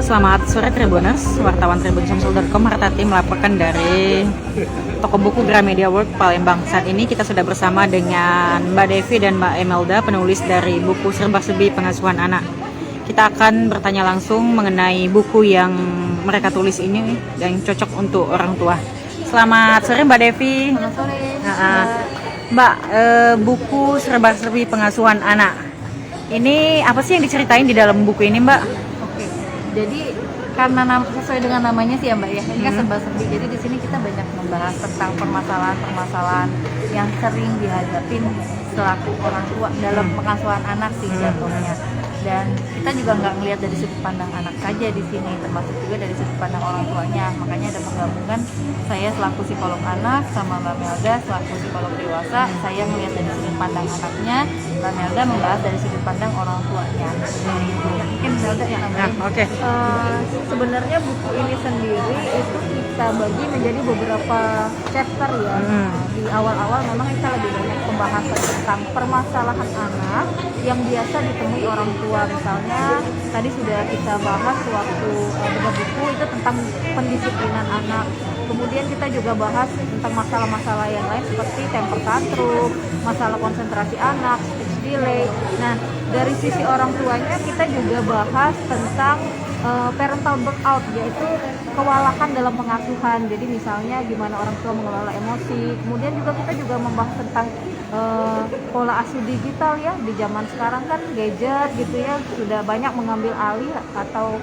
Selamat sore Tribuners, wartawan tribunsamsul.com Martati melaporkan dari toko buku Gramedia World Palembang. Saat ini kita sudah bersama dengan Mbak Devi dan Mbak Emelda, penulis dari buku Serba-Serbi Pengasuhan Anak. Kita akan bertanya langsung mengenai buku yang mereka tulis ini yang cocok untuk orang tua. Selamat sore Mbak Devi. Selamat sore. Mbak, buku Serba-Serbi Pengasuhan Anak. Ini apa sih yang diceritain di dalam buku ini, Mbak? Oke. Jadi karena sesuai dengan namanya sih ya Mbak ya, ini kan serba-serbi. Jadi di sini kita banyak membahas tentang permasalahan-permasalahan yang sering dihadapin selaku orang tua dalam pengasuhan anak sih jatuhnya. Dan kita juga nggak ngelihat dari sudut pandang anak saja di sini, termasuk juga dari sudut pandang orang tuanya. Makanya ada penggabungan saya selaku psikolog anak sama Mbak Melda selaku psikolog dewasa. Saya melihat dari sudut pandang anaknya, Mbak Melda membahas dari sudut pandang orang tuanya. Mungkin Melda yang nambahin. Oke. Sebenarnya buku ini sendiri itu kita bagi menjadi beberapa chapter ya. Di awal-awal memang kita lebih banyak pembahasan tentang permasalahan anak yang biasa ditemui orang tua. Misalnya tadi sudah kita bahas waktu bedah buku itu tentang pendisiplinan anak. Kemudian kita juga bahas tentang masalah-masalah yang lain seperti temper tantrum, masalah konsentrasi anak, speech delay. Nah, dari sisi orang tuanya kita juga bahas tentang parental burnout, yaitu kewalahan dalam pengasuhan. Jadi misalnya gimana orang tua mengelola emosi. Kemudian juga kita juga membahas tentang pola asuh digital ya. Di zaman sekarang kan gadget gitu ya sudah banyak mengambil alih atau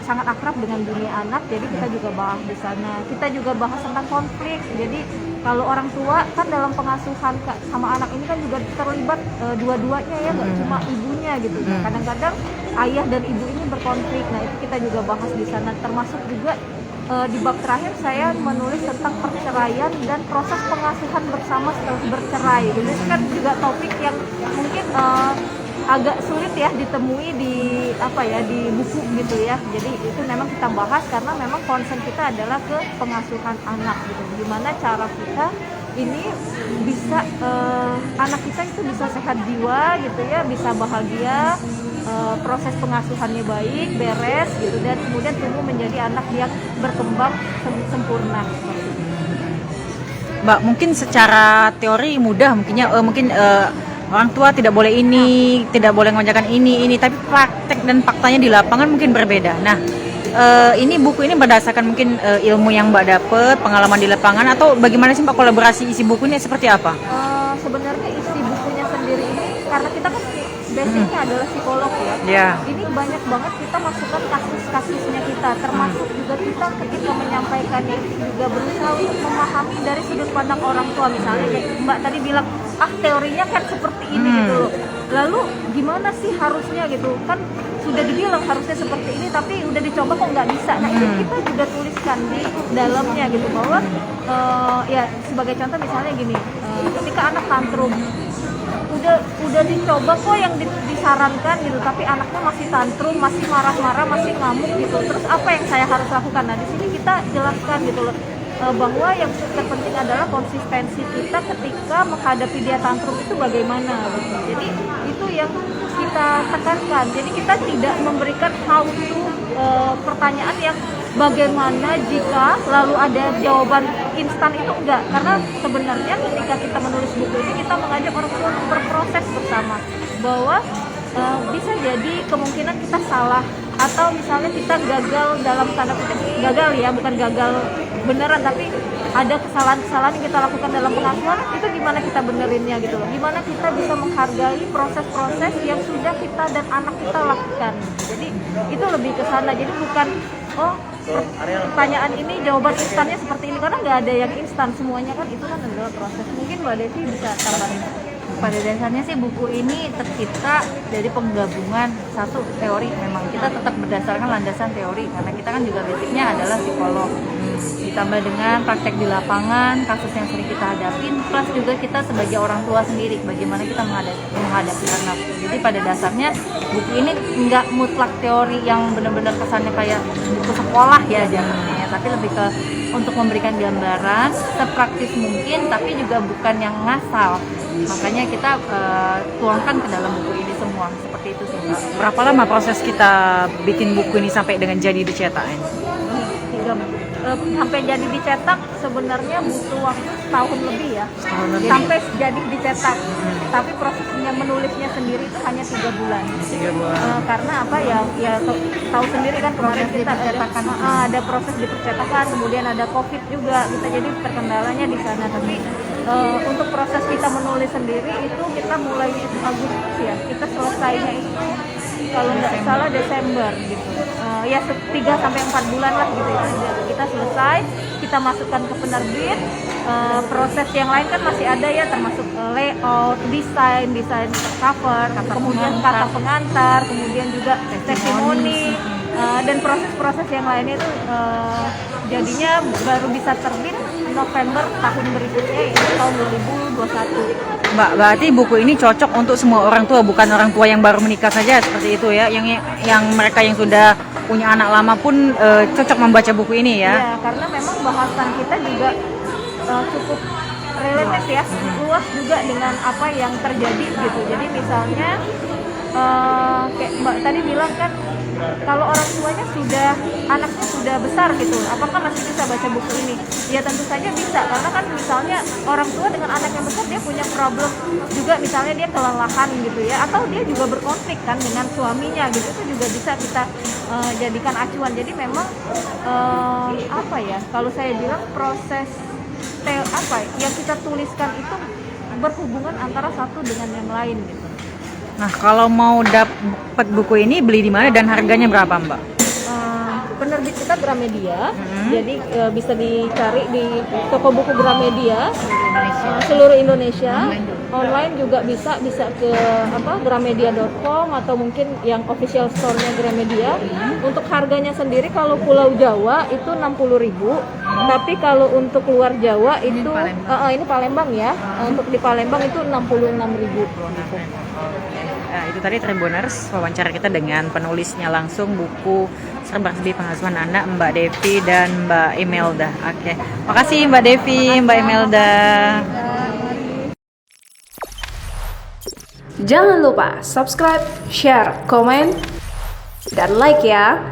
sangat akrab dengan dunia anak. Jadi kita juga bahas di sana. Kita juga bahas tentang konflik. Jadi kalau orang tua kan dalam pengasuhan sama anak ini kan juga terlibat dua-duanya ya, nggak cuma ibunya gitu. Kadang-kadang ayah dan ibu ini berkonflik. Nah itu kita juga bahas di sana. Termasuk juga di bab terakhir saya menulis tentang perceraian dan proses pengasuhan bersama setelah bercerai. Jadi itu kan juga topik yang mungkin agak sulit ya ditemui di di buku gitu ya. Jadi itu memang kita bahas karena memang concern kita adalah ke pengasuhan anak gitu. Gimana cara kita ini bisa anak kita itu bisa sehat jiwa gitu ya, bisa bahagia, proses pengasuhannya baik, beres gitu, dan kemudian tumbuh menjadi anak yang berkembang sempurna. Mbak, mungkin secara teori mudah mungkinnya orang tua tidak boleh ini, tidak boleh mengerjakan ini, tapi praktek dan faktanya di lapangan mungkin berbeda. Nah, ini buku ini berdasarkan mungkin ilmu yang Mbak dapat, pengalaman di lapangan, atau bagaimana sih Mbak kolaborasi isi bukunya seperti apa? Sebenarnya isi bukunya sendiri ini karena kita kan basicnya adalah psikolog ya. Yeah. Ini banyak banget kita masukkan kasus-kasusnya kita, termasuk juga kita ketika menyampaikannya itu juga berusaha untuk memahami dari sudut pandang orang tua. Misalnya kayak Mbak tadi bilang, teorinya kan seperti ini gitu loh. Lalu gimana sih harusnya gitu? Kan sudah dibilang harusnya seperti ini, tapi udah dicoba kok nggak bisa. Nah itu kita juga tuliskan di dalamnya gitu bahwa ya sebagai contoh misalnya gini, ketika anak tantrum udah dicoba kok yang disarankan gitu, tapi anaknya masih tantrum, masih marah-marah, masih ngamuk gitu. Terus apa yang saya harus lakukan? Nah di sini kita jelaskan gitu loh, bahwa yang terpenting adalah konsistensi kita ketika menghadapi dia tantrum itu bagaimana gitu. Jadi itu yang kita tekankan. Jadi kita tidak memberikan how to pertanyaan yang bagaimana jika lalu ada jawaban instan, itu enggak. Karena sebenarnya ketika kita menulis buku ini kita mengajak orang tua untuk berproses bersama bahwa bisa jadi kemungkinan kita salah, atau misalnya kita gagal dalam tanda kutip, gagal ya, bukan gagal beneran, tapi ada kesalahan-kesalahan yang kita lakukan dalam pengasuhan, itu gimana kita benerinnya gitu loh. Gimana kita bisa menghargai proses-proses yang sudah kita dan anak kita lakukan. Jadi itu lebih ke sana. Jadi bukan pertanyaan ini jawaban instannya seperti ini, karena nggak ada yang instan, semuanya kan itu kan adalah proses. Mungkin Mbak Devi bisa tambahin. Pada dasarnya sih buku ini tercipta dari penggabungan satu teori. Memang kita tetap berdasarkan landasan teori karena kita kan juga basicnya adalah psikolog, ditambah dengan praktek di lapangan, kasus yang sering kita hadapin, plus juga kita sebagai orang tua sendiri bagaimana kita menghadapi anak. Jadi pada dasarnya buku ini nggak mutlak teori yang benar-benar kesannya kayak buku sekolah ya jadinya, tapi lebih ke untuk memberikan gambaran sepraktis mungkin, tapi juga bukan yang ngasal. Makanya kita tuangkan ke dalam buku ini semua, seperti itu sih Mbak. Berapa lama proses kita bikin buku ini sampai dengan jadi dicetak ini? 3 sampai jadi dicetak sebenarnya butuh waktu setahun lebih ya. Setahun lebih. Sampai jadi dicetak. Tapi prosesnya menulisnya sendiri itu hanya 3 bulan. 3 bulan. Karena apa ya? Ya tahu sendiri kan kemarin Proses kita dipercetakan. ada proses di percetakan, kemudian ada COVID juga. Kita jadi terkendalanya di sana. Tapi untuk proses kita menulis sendiri itu kita mulai Agustus ya. Kita selesainya itu kalau nggak salah Desember gitu. Ya 3 sampai 4 bulan lah gitu ya. Kita selesai, kita masukkan ke penerbit. Proses yang lain kan masih ada ya, termasuk layout, desain cover, kemudian kata pengantar, kemudian juga testimoni, dan proses-proses yang lainnya itu jadinya baru bisa terbit November tahun berikutnya, yaitu tahun 2021. Mbak, berarti buku ini cocok untuk semua orang tua, bukan orang tua yang baru menikah saja seperti itu ya. Yang mereka yang sudah punya anak lama pun cocok membaca buku ini ya. Ya, karena memang bahasan kita juga cukup relatif ya, luas juga dengan apa yang terjadi gitu. Jadi misalnya kayak Mbak tadi bilang kan, kalau orang tuanya anaknya sudah besar gitu, apakah masih bisa baca buku ini? Ya tentu saja bisa, karena kan misalnya orang tua dengan anak yang besar dia punya problem juga, misalnya dia kelelahan gitu ya, atau dia juga berkonflik kan dengan suaminya gitu, itu juga bisa kita jadikan acuan. Jadi memang apa ya, kalau saya bilang proses yang kita tuliskan itu berhubungan antara satu dengan yang lain gitu. Nah, kalau mau dapat buku ini beli di mana dan harganya berapa, Mbak? Penerbit kita Gramedia, jadi bisa dicari di toko buku Gramedia seluruh Indonesia. Online juga bisa ke gramedia.com atau mungkin yang official store-nya Gramedia. Untuk harganya sendiri kalau Pulau Jawa itu 60.000, tapi kalau untuk luar Jawa itu ini Palembang ya. Untuk di Palembang itu 66.000. Nah, itu tadi Tribuners, wawancara kita dengan penulisnya langsung buku Serba Serbi Pengasuhan Anak, Mbak Devi dan Mbak Imelda. Oke, makasih Mbak Devi, Mbak Imelda. Jangan lupa subscribe, share, komen, dan like ya.